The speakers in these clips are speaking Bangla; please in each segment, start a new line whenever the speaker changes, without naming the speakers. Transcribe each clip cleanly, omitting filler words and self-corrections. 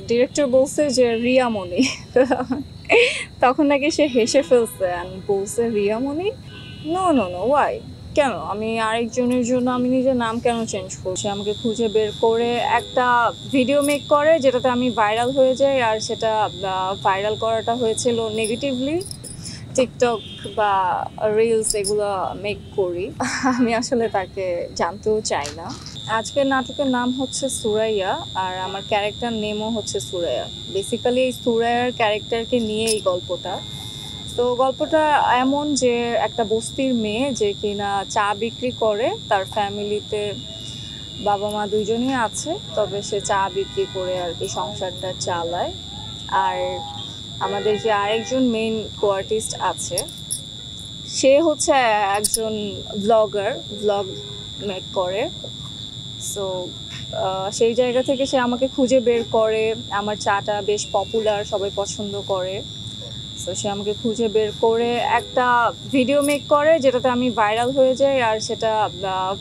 ডিরেক্টর বলছে যে রিয়ামণি। তখন নাকি সে হেসে ফেলছে আমি বলছে Riyamoni. No no no why, কেন আমি আরেকজনের জন্য আমি নিজের নাম কেন চেঞ্জ করছি? আমাকে খুঁজে বের করে একটা ভিডিও মেক করে যেটাতে আমি ভাইরাল হয়ে যাই, আর সেটা ভাইরাল করাটা হয়েছিল নেগেটিভলি। টিকটক বা রিলস এগুলো মেক করি। আমি আসলে তাকে জানতেও চাই না। আজকের নাটকের নাম হচ্ছে সুরাইয়া, আর আমার ক্যারেক্টার নেমও হচ্ছে সুরাইয়া। বেসিক্যালি এই সুরাইয়ার ক্যারেক্টারকে নিয়ে এই গল্পটা। তো গল্পটা এমন যে একটা বস্তির মেয়ে যে কিনা চা বিক্রি করে, তার ফ্যামিলিতে বাবা মা দুইজনই আছে, তবে সে চা বিক্রি করে আর কি সংসারটা চালায়। আর আমাদের যে আরেকজন মেইন কোয়ার্টিস্ট আছে, সে হচ্ছে একজন ব্লগ মেক করে। সো সেই জায়গা থেকে সে আমাকে খুঁজে বের করে। আমার চাটা বেশ পপুলার, সবাই পছন্দ করে। সো সে আমাকে খুঁজে বের করে একটা ভিডিও মেক করে যেটাতে আমি ভাইরাল হয়ে যাই, আর সেটা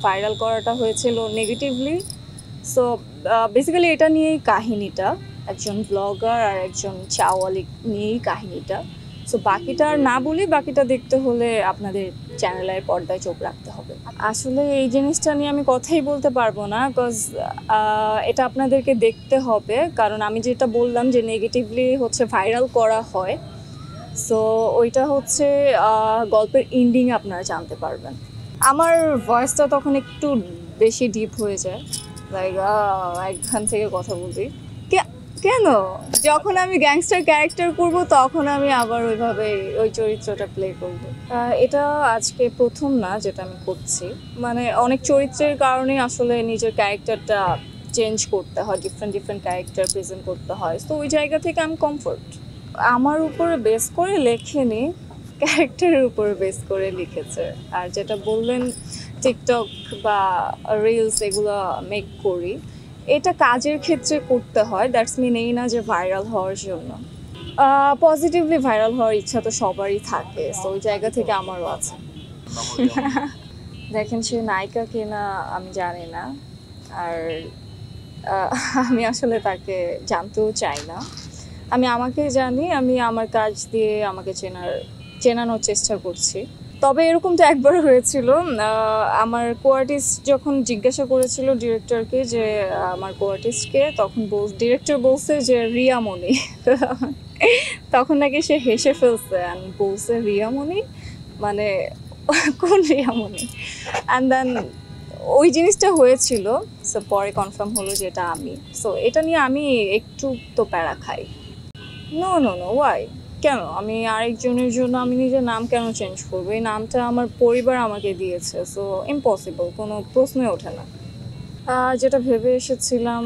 ভাইরাল করাটা হয়েছিল নেগেটিভলি। সো বেসিক্যালি এটা নিয়েই কাহিনীটা, একজন ব্লগার আর একজন চাওয়ালি নিয়েই কাহিনীটা। সো বাকিটা আর না বলি, বাকিটা দেখতে হলে আপনাদের চ্যানেলের পর্দায় চোখ রাখতে হবে। আসলে এই জিনিসটা নিয়ে আমি কথাই বলতে পারবো না, বিকজ এটা আপনাদেরকে দেখতে হবে। কারণ আমি যেটা বললাম যে নেগেটিভলি হচ্ছে ভাইরাল করা হয়, সো ওইটা হচ্ছে গল্পের এন্ডিং আপনারা জানতে পারবেন। আমার ভয়েসটা তখন একটু বেশি ডিপ হয়ে যায়, লাইক একখান থেকে কথা বলছি। কেন? যখন আমি গ্যাংস্টার ক্যারেক্টার করব তখন আমি আবার ওইভাবে ওই চরিত্রটা প্লে করব। এটা আজকে প্রথম না যেটা আমি করছি, মানে অনেক চরিত্রের কারণে আসলে নিজের ক্যারেক্টারটা চেঞ্জ করতে হয়, ডিফারেন্ট ক্যারেক্টার প্রেজেন্ট করতে হয়। তো ওই জায়গা থেকে আমি কমফোর্ট। আমার উপরে বেস করে লেখেনি, ক্যারেক্টারের উপরে বেস করে লিখেছে। আর যেটা বললেন টিকটক বা রিলস এগুলো মেক করি, এটা কাজের ক্ষেত্রে করতে হয়, দ্যাটস মিন এই না যে ভাইরাল হওয়ার জন্য। পজিটিভলি ভাইরাল হওয়ার ইচ্ছা তো সবারই থাকে, সো ওই জায়গা থেকে আমারও আছে। দেখেন, সে নায়িকা কিনা আমি জানি না, আর আমি আসলে তাকে জানতেও চাই না। আমি আমাকে জানি, আমি আমার কাজ দিয়ে আমাকে চেনানোর চেষ্টা করছি। তবে এরকম তো একবার হয়েছিল, আমার কোয়ার্টিস্ট যখন জিজ্ঞাসা করেছিল ডিরেক্টরকে যে আমার কোয়ার্টিস্টকে, তখন ডিরেক্টর বলছে যে রিয়ামণি। তখন নাকি সে হেসে ফেলছে আমি বলছে রিয়ামণি, মানে কোন রিয়ামণি? অ্যান্ড দেন ওই জিনিসটা হয়েছিল। সো পরে কনফার্ম হলো যে এটা আমি। সো এটা নিয়ে আমি একটু তো প্যারা খাই। নো নো নো ওয়াই, কেন আমি আরেকজনের জন্য আমি নিজের নাম কেন চেঞ্জ করবো? এই নামটা আমার পরিবার আমাকে দিয়েছে, সো ইম্পসিবল, কোনো প্রশ্নই ওঠে না। যেটা ভেবে এসেছিলাম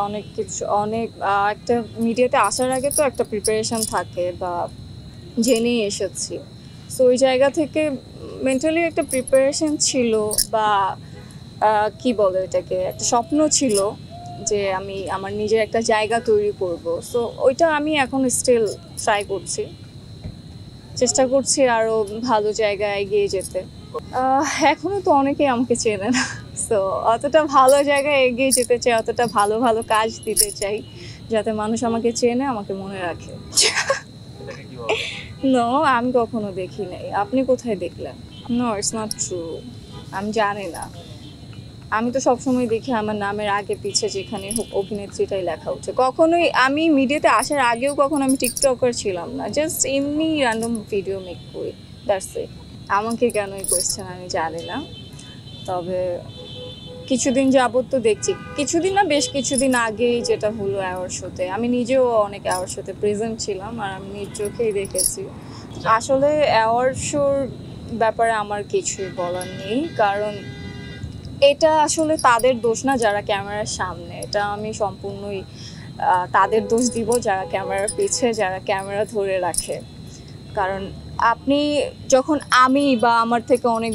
অনেক কিছু, একটা মিডিয়াতে আসার আগে তো একটা প্রিপারেশন থাকে বা জেনেই এসেছি। সো ওই জায়গা থেকে মেন্টালি একটা প্রিপারেশন ছিল, বা কি বলে এটাকে, একটা স্বপ্ন ছিল যে আমি আমার নিজের একটা জায়গা তৈরি করব। সো ওইটা আমি এখন স্টিল ট্রাই করছি, চেষ্টা করছি আরও ভালো জায়গায় এগিয়ে যেতে। এখনো তো অনেকেই আমাকে চেনে না, সো অতটা ভালো জায়গায় এগিয়ে যেতে চাই, অতটা ভালো ভালো কাজ দিতে চাই যাতে মানুষ আমাকে চেনে, আমাকে মনে রাখে। নো, আমি কখনো দেখি নাই। আপনি কোথায় দেখলেন? No, it's not true. আমি জানি না। আমি তো সবসময় দেখি আমার নামের আগে পিছে যেখানে হোক অভিনেত্রীটাই লেখা উঠছে। কখনোই আমি মিডিয়াতে আসার আগেও কখনো আমি টিকটকার ছিলাম না, জাস্ট এমনি র্যান্ডম ভিডিও মেক করি, দ্যাটস ইট। আমাকে কেন এই কোয়েশ্চেন আমি জানি না। তবে কিছুদিন যাবত তো দেখছি, কিছুদিন না বেশ কিছুদিন আগেই যেটা হলো অ্যাওয়ার্ড শোতে, আমি নিজেও অনেক অ্যাওয়ার্ড শোতে প্রেজেন্ট ছিলাম, আর আমি নিজ চোখেই দেখেছি। আসলে অ্যাওয়ার্ড শোর ব্যাপারে আমার কিছুই বলার নেই, কারণ এটা আসলে তাদের দোষ না যারা ক্যামেরার সামনে। এটা আমি সম্পূর্ণই তাদের দোষ দিব যারা ক্যামেরার পিছে, যারা ক্যামেরা ধরে রাখে। কারণ আপনি যখন আমি বা আমার থেকে অনেক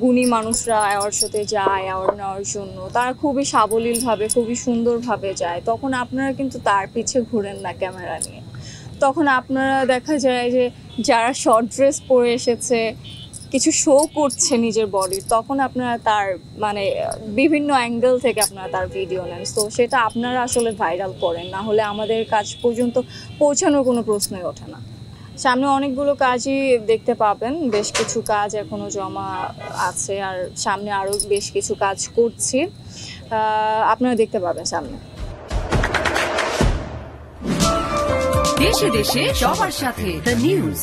গুণী মানুষরা অ্যাওয়ার্ড শোতে যায় অ্যাওয়ার্ড নেওয়ার জন্য, তারা খুবই সাবলীলভাবে খুবই সুন্দরভাবে যায়, তখন আপনারা কিন্তু তার পিছে ঘুরেন না ক্যামেরা নিয়ে। তখন আপনারা দেখা যায় যে যারা শর্ট ড্রেস পরে এসেছে কিছু শো করছে নিজের বডির, তখন আপনারা তার মানে বিভিন্ন অ্যাঙ্গেল থেকে আপনারা তার ভিডিও নেন। তো সেটা আপনারা আসলে ভাইরাল করেন, না হলে আমাদের কাজ পর্যন্ত পৌঁছানোর কোনো প্রশ্নই ওঠে না। সামনে অনেকগুলো কাজই দেখতে পাবেন, বেশ কিছু কাজ এখনো জমা আছে, আর সামনে আরও বেশ কিছু কাজ করছি, আপনারা দেখতে পাবেন সামনে।
দেশে দেশে সবার সাথে দ্য নিউজ।